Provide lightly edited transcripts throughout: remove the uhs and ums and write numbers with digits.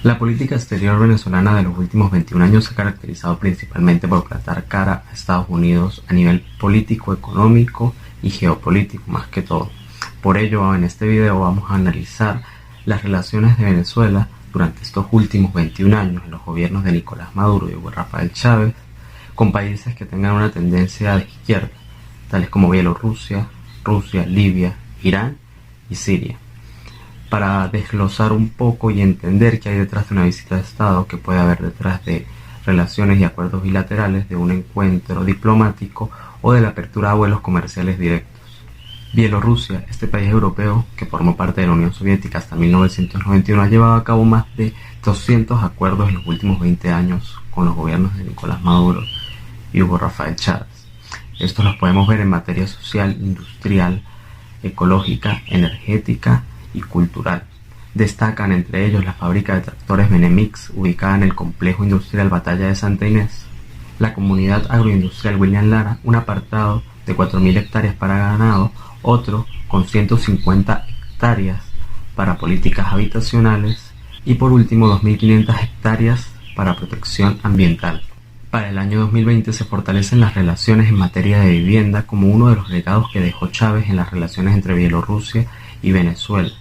La política exterior venezolana de los últimos 21 años se ha caracterizado principalmente por plantar cara a Estados Unidos a nivel político, económico y geopolítico más que todo. Por ello, en este video vamos a analizar las relaciones de Venezuela durante estos últimos 21 años en los gobiernos de Nicolás Maduro y Hugo Rafael Chávez con países que tengan una tendencia de izquierda, tales como Bielorrusia, Rusia, Libia, Irán y Siria, para desglosar un poco y entender qué hay detrás de una visita de Estado, que puede haber detrás de relaciones y acuerdos bilaterales, de un encuentro diplomático o de la apertura de vuelos comerciales directos. Bielorrusia, este país europeo que formó parte de la Unión Soviética hasta 1991, ha llevado a cabo más de 200 acuerdos en los últimos 20 años con los gobiernos de Nicolás Maduro y Hugo Rafael Chávez. Estos los podemos ver en materia social, industrial, ecológica, energética y cultural. Destacan entre ellos la fábrica de tractores Benemix, ubicada en el complejo industrial Batalla de Santa Inés, la comunidad agroindustrial William Lara, un apartado de 4.000 hectáreas para ganado, otro con 150 hectáreas para políticas habitacionales y por último 2.500 hectáreas para protección ambiental. Para el año 2020 se fortalecen las relaciones en materia de vivienda como uno de los legados que dejó Chávez en las relaciones entre Bielorrusia y Venezuela,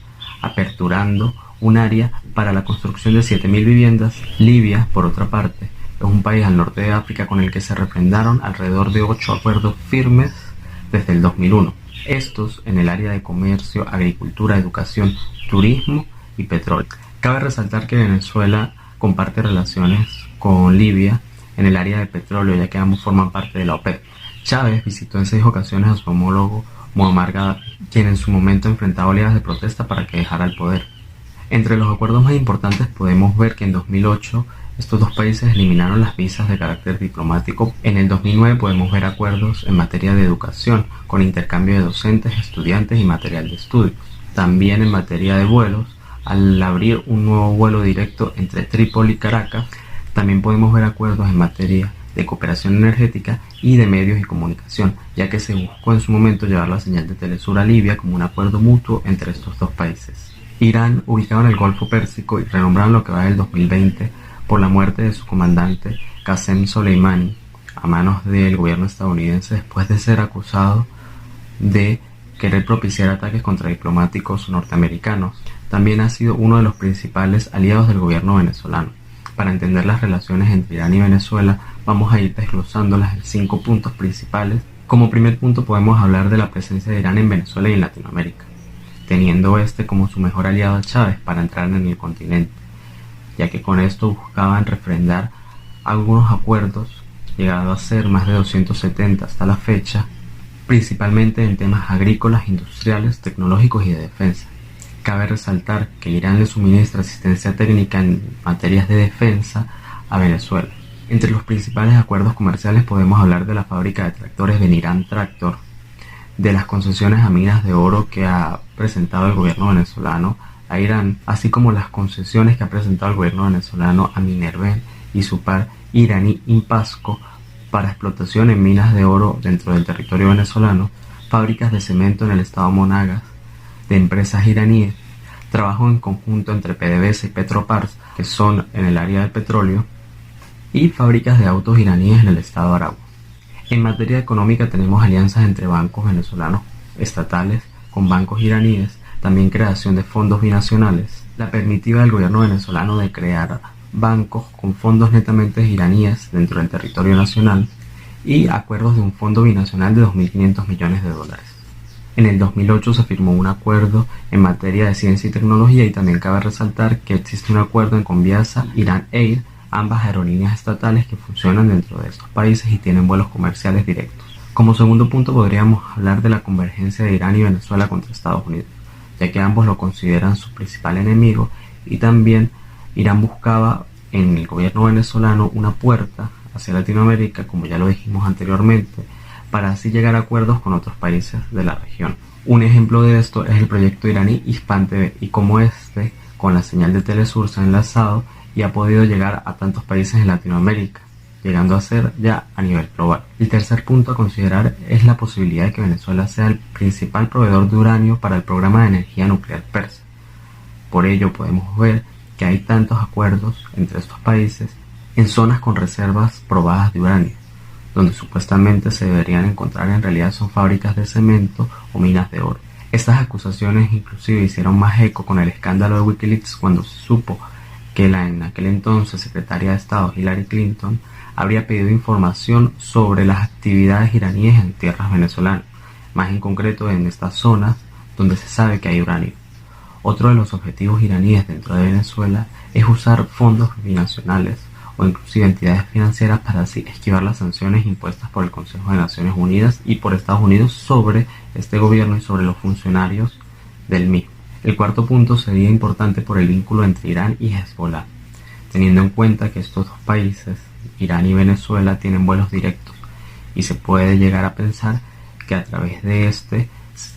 aperturando un área para la construcción de 7.000 viviendas. Libia, por otra parte, es un país al norte de África con el que se refrendaron alrededor de 8 acuerdos firmes desde el 2001. Estos en el área de comercio, agricultura, educación, turismo y petróleo. Cabe resaltar que Venezuela comparte relaciones con Libia en el área de petróleo, ya que ambos forman parte de la OPEP. Chávez visitó en 6 ocasiones a su homólogo Muammar Gaddafi, quien en su momento enfrentaba oleadas de protesta para que dejara el poder. Entre los acuerdos más importantes podemos ver que en 2008 estos dos países eliminaron las visas de carácter diplomático. En el 2009 podemos ver acuerdos en materia de educación, con intercambio de docentes, estudiantes y material de estudios. También en materia de vuelos, al abrir un nuevo vuelo directo entre Trípoli y Caracas. También podemos ver acuerdos en materia de cooperación energética y de medios y comunicación, ya que se buscó en su momento llevar la señal de Telesur a Libia como un acuerdo mutuo entre estos dos países. Irán, ubicado en el Golfo Pérsico y renombrado en lo que va del 2020 por la muerte de su comandante Qasem Soleimani a manos del gobierno estadounidense después de ser acusado de querer propiciar ataques contra diplomáticos norteamericanos, también ha sido uno de los principales aliados del gobierno venezolano. Para entender las relaciones entre Irán y Venezuela, vamos a ir desglosándolas en 5 puntos principales. Como primer punto podemos hablar de la presencia de Irán en Venezuela y en Latinoamérica, teniendo este como su mejor aliado a Chávez para entrar en el continente, ya que con esto buscaban refrendar algunos acuerdos, llegado a ser más de 270 hasta la fecha, principalmente en temas agrícolas, industriales, tecnológicos y de defensa. Cabe resaltar que Irán le suministra asistencia técnica en materias de defensa a Venezuela. Entre los principales acuerdos comerciales podemos hablar de la fábrica de tractores Benirán Tractor, de las concesiones a minas de oro que ha presentado el gobierno venezolano a Irán, así como las concesiones que ha presentado el gobierno venezolano a Minerven y su par iraní Impasco para explotación en minas de oro dentro del territorio venezolano, fábricas de cemento en el estado Monagas de empresas iraníes, trabajo en conjunto entre PDVSA y Petropars, que son en el área del petróleo, y fábricas de autos iraníes en el estado Aragua. En materia económica tenemos alianzas entre bancos venezolanos estatales con bancos iraníes, también creación de fondos binacionales, la permitiva del gobierno venezolano de crear bancos con fondos netamente iraníes dentro del territorio nacional y acuerdos de un fondo binacional de 2.500 millones de dólares. En el 2008 se firmó un acuerdo en materia de ciencia y tecnología y también cabe resaltar que existe un acuerdo en Conviasa, Iran Air, ambas aerolíneas estatales que funcionan dentro de estos países y tienen vuelos comerciales directos. Como segundo punto podríamos hablar de la convergencia de Irán y Venezuela contra Estados Unidos, ya que ambos lo consideran su principal enemigo y también Irán buscaba en el gobierno venezolano una puerta hacia Latinoamérica, como ya lo dijimos anteriormente, para así llegar a acuerdos con otros países de la región. Un ejemplo de esto es el proyecto iraní Hispan TV y cómo este, con la señal de Telesur, se ha enlazado y ha podido llegar a tantos países en Latinoamérica, llegando a ser ya a nivel global. El tercer punto a considerar es la posibilidad de que Venezuela sea el principal proveedor de uranio para el programa de energía nuclear persa. Por ello podemos ver que hay tantos acuerdos entre estos países en zonas con reservas probadas de uranio, donde supuestamente se deberían encontrar en realidad son fábricas de cemento o minas de oro. Estas acusaciones inclusive hicieron más eco con el escándalo de Wikileaks cuando se supo que la en aquel entonces secretaria de Estado Hillary Clinton habría pedido información sobre las actividades iraníes en tierras venezolanas, más en concreto en estas zonas donde se sabe que hay uranio. Otro de los objetivos iraníes dentro de Venezuela es usar fondos binacionales o inclusive entidades financieras para así esquivar las sanciones impuestas por el Consejo de Naciones Unidas y por Estados Unidos sobre este gobierno y sobre los funcionarios del mismo. El cuarto punto sería importante por el vínculo entre Irán y Hezbollah, teniendo en cuenta que estos dos países, Irán y Venezuela, tienen vuelos directos y se puede llegar a pensar que a través de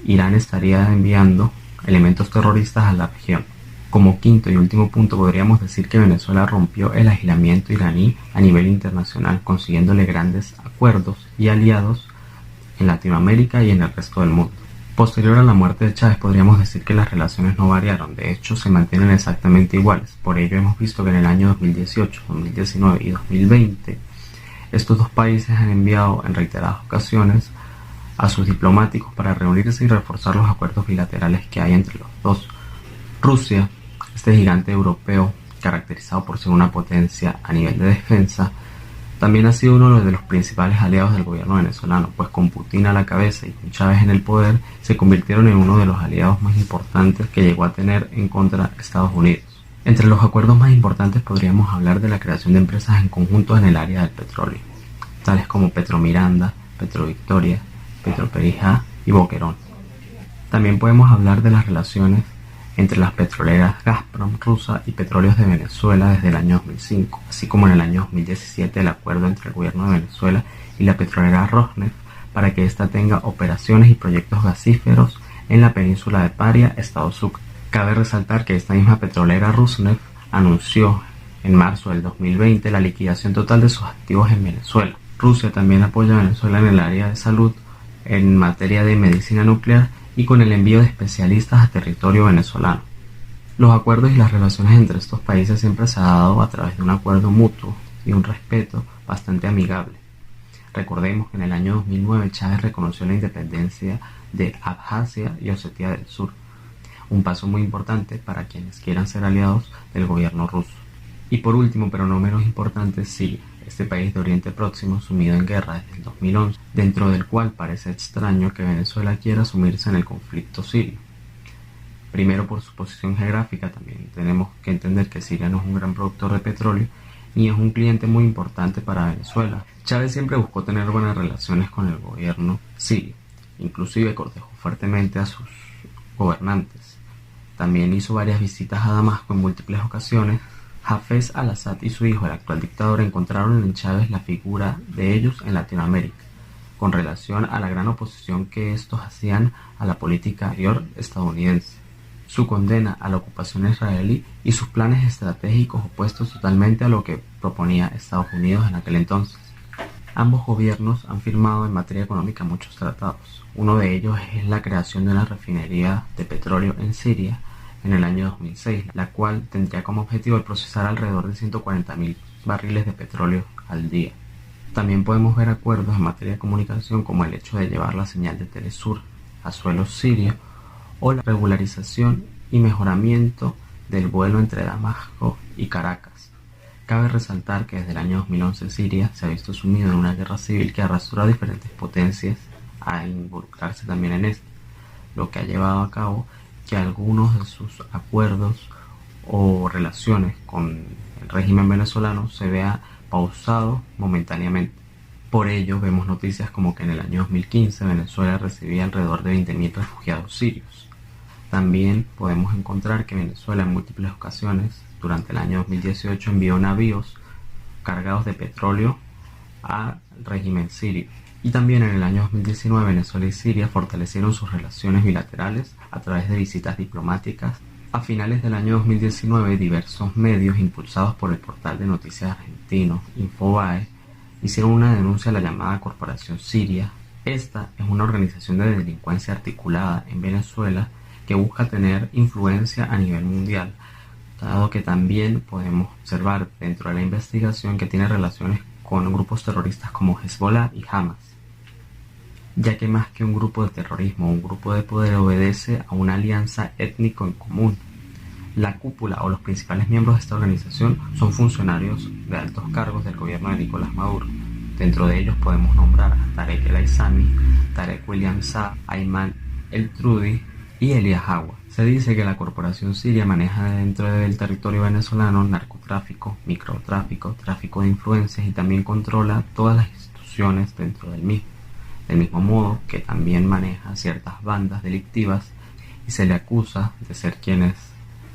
Irán estaría enviando elementos terroristas a la región. Como quinto y último punto, podríamos decir que Venezuela rompió el aislamiento iraní a nivel internacional, consiguiéndole grandes acuerdos y aliados en Latinoamérica y en el resto del mundo. Posterior a la muerte de Chávez, podríamos decir que las relaciones no variaron, de hecho se mantienen exactamente iguales. Por ello hemos visto que en el año 2018, 2019 y 2020, estos dos países han enviado en reiteradas ocasiones a sus diplomáticos para reunirse y reforzar los acuerdos bilaterales que hay entre los dos. Rusia, este gigante europeo caracterizado por ser una potencia a nivel de defensa, también ha sido uno de los principales aliados del gobierno venezolano, pues con Putin a la cabeza y con Chávez en el poder se convirtieron en uno de los aliados más importantes que llegó a tener en contra de Estados Unidos. Entre los acuerdos más importantes podríamos hablar de la creación de empresas en conjunto en el área del petróleo, tales como Petromiranda, Petrovictoria, Petroperija y Boquerón. También podemos hablar de las relaciones entre las petroleras Gazprom rusa y Petróleos de Venezuela desde el año 2005, así como en el año 2017 el acuerdo entre el gobierno de Venezuela y la petrolera Rosneft para que ésta tenga operaciones y proyectos gasíferos en la península de Paria, estado Sucre. Cabe resaltar que esta misma petrolera Rosneft anunció en marzo del 2020 la liquidación total de sus activos en Venezuela. Rusia también apoya a Venezuela en el área de salud, en materia de medicina nuclear y con el envío de especialistas a territorio venezolano. Los acuerdos y las relaciones entre estos países siempre se han dado a través de un acuerdo mutuo y un respeto bastante amigable. Recordemos que en el año 2009 Chávez reconoció la independencia de Abjasia y Osetia del Sur, un paso muy importante para quienes quieran ser aliados del gobierno ruso. Y por último, pero no menos importante, Siria, este país de Oriente Próximo sumido en guerra desde el 2011, dentro del cual parece extraño que Venezuela quiera sumirse en el conflicto sirio. Primero por su posición geográfica, también tenemos que entender que Siria no es un gran productor de petróleo ni es un cliente muy importante para Venezuela. Chávez siempre buscó tener buenas relaciones con el gobierno sirio, inclusive cortejó fuertemente a sus gobernantes. También hizo varias visitas a Damasco en múltiples ocasiones. Hafez al-Assad y su hijo, el actual dictador, encontraron en Chávez la figura de ellos en Latinoamérica, con relación a la gran oposición que estos hacían a la política exterior estadounidense, su condena a la ocupación israelí y sus planes estratégicos opuestos totalmente a lo que proponía Estados Unidos en aquel entonces. Ambos gobiernos han firmado en materia económica muchos tratados. Uno de ellos es la creación de una refinería de petróleo en Siria en el año 2006, la cual tendría como objetivo el procesar alrededor de 140.000 barriles de petróleo al día. También podemos ver acuerdos en materia de comunicación como el hecho de llevar la señal de Telesur a suelo sirio o la regularización y mejoramiento del vuelo entre Damasco y Caracas. Cabe resaltar que desde el año 2011 Siria se ha visto sumido en una guerra civil que arrastró a diferentes potencias a involucrarse también en esto, lo que ha llevado a cabo que algunos de sus acuerdos o relaciones con el régimen venezolano se vea pausado momentáneamente. Por ello vemos noticias como que en el año 2015 Venezuela recibía alrededor de 20.000 refugiados sirios. También podemos encontrar que Venezuela en múltiples ocasiones durante el año 2018 envió navíos cargados de petróleo al régimen sirio. Y también en el año 2019 Venezuela y Siria fortalecieron sus relaciones bilaterales a través de visitas diplomáticas. A finales del año 2019 diversos medios impulsados por el portal de noticias argentino Infobae hicieron una denuncia a la llamada Corporación Siria. Esta es una organización de delincuencia articulada en Venezuela que busca tener influencia a nivel mundial, dado que también podemos observar dentro de la investigación que tiene relaciones con grupos terroristas como Hezbollah y Hamas, ya que más que un grupo de terrorismo o un grupo de poder obedece a una alianza étnico en común. La cúpula o los principales miembros de esta organización son funcionarios de altos cargos del gobierno de Nicolás Maduro. Dentro de ellos podemos nombrar a Tarek El Aissami, Tarek William Saab, Ayman El Trudi y Elías Agua. Se dice que la corporación siria maneja dentro del territorio venezolano narcotráfico, microtráfico, tráfico de influencias y también controla todas las instituciones dentro del mismo. Del mismo modo que también maneja ciertas bandas delictivas y se le acusa de ser quienes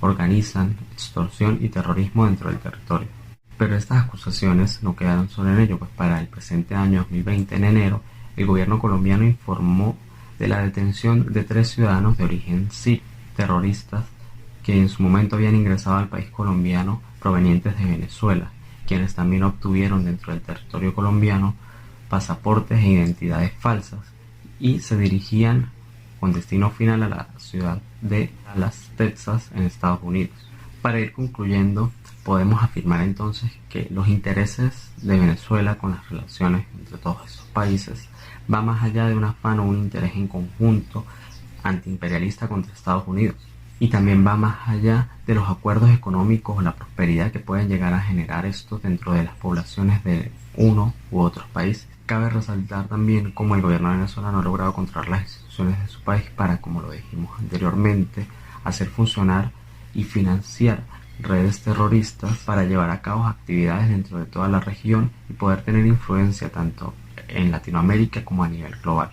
organizan extorsión y terrorismo dentro del territorio. Pero estas acusaciones no quedaron solo en ello, pues para el presente año 2020, en enero, el gobierno colombiano informó de la detención de 3 ciudadanos de origen sirio, terroristas que en su momento habían ingresado al país colombiano provenientes de Venezuela, quienes también obtuvieron dentro del territorio colombiano pasaportes e identidades falsas y se dirigían con destino final a la ciudad de Dallas, Texas, en Estados Unidos. Para ir concluyendo, podemos afirmar entonces que los intereses de Venezuela con las relaciones entre todos esos países va más allá de un afán o un interés en conjunto antiimperialista contra Estados Unidos, y también va más allá de los acuerdos económicos o la prosperidad que pueden llegar a generar estos dentro de las poblaciones de uno u otros países. Cabe resaltar también cómo el gobierno venezolano ha logrado controlar las instituciones de su país para, como lo dijimos anteriormente, hacer funcionar y financiar redes terroristas para llevar a cabo actividades dentro de toda la región y poder tener influencia tanto en Latinoamérica como a nivel global.